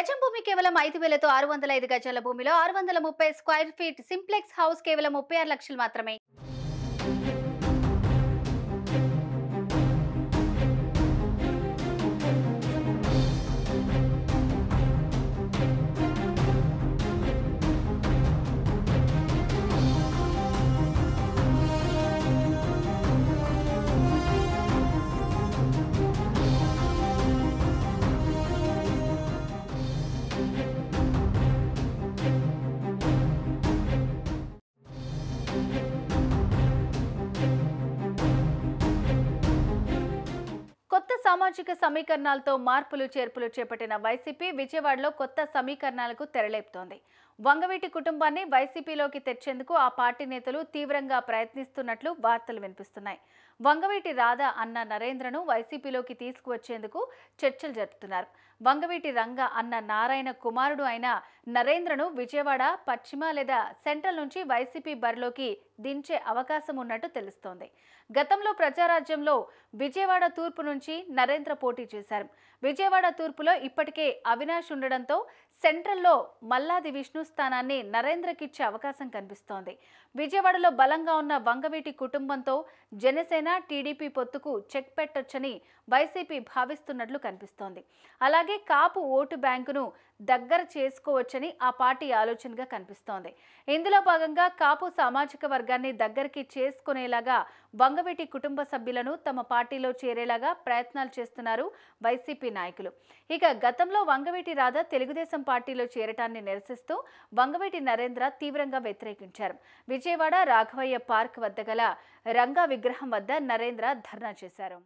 గజం భూమి కేవలం 5,000తో 605 గజాల భూమిలో 630 స్క్వేర్ ఫీట్ సింప్లెక్స్ హౌస్ కేవలం 36 లక్షలు మాత్రమే. కొత్త సామాజిక సమీకరణాలతో మార్పులు చేర్పులు చేపట్టిన వైసీపీ విజయవాడలో కొత్త సమీకరణాలకు తెరలేపుతోంది. వంగవీటి కుటుంబాన్ని వైసీపీలోకి తెచ్చేందుకు ఆ పార్టీ నేతలు తీవ్రంగా ప్రయత్నిస్తున్నట్లు వార్తలు వినిపిస్తున్నాయి. వంగవీటి రాధ అన్న నరేంద్రను వైసీపీలోకి తీసుకువచ్చేందుకు చర్చలు జరుపుతున్నారు. వంగవీటి రంగ అన్న నారాయణ కుమారుడు అయిన నరేంద్రను విజయవాడ పశ్చిమ లేదా సెంట్రల్ నుంచి వైసీపీ బరిలోకి దించే అవకాశం ఉన్నట్టు తెలుస్తోంది. గతంలో ప్రజారాజ్యంలో విజయవాడ తూర్పు నుంచి నరేంద్ర పోటీ చేశారు. విజయవాడ తూర్పులో ఇప్పటికే అవినాష్ ఉండడంతో సెంట్రల్లో మల్లాది విష్ణు స్థానాన్ని నరేంద్రకిచ్చే అవకాశం కనిపిస్తోంది. విజయవాడలో బలంగా ఉన్న వంగవీటి కుటుంబంతో జనసేన టీడీపీ పొత్తుకు చెక్ పెట్టొచ్చని వైసీపీ భావిస్తున్నట్లు కనిపిస్తోంది. అలాగే కాపు ఓటు బ్యాంకును దగ్గర చేసుకోవచ్చని ఆ పార్టీ ఆలోచనగా కనిపిస్తోంది. ఇందులో భాగంగా కాపు సామాజిక వర్గాన్ని దగ్గరికి చేసుకునేలాగా వంగవీటి కుటుంబ సభ్యులను తమ పార్టీలో చేరేలాగా ప్రయత్నాలు చేస్తున్నారు వైసీపీ నాయకులు. ఇక గతంలో వంగవీటి రాధ తెలుగుదేశం పార్టీలో చేరటాన్ని నిరసిస్తూ వంగవీటి నరేంద్ర తీవ్రంగా వ్యతిరేకించారు. విజయవాడ రాఘవయ్య పార్క్ వద్ద గల రంగా విగ్రహం వద్ద నరేంద్ర ధర్నా చేశారు.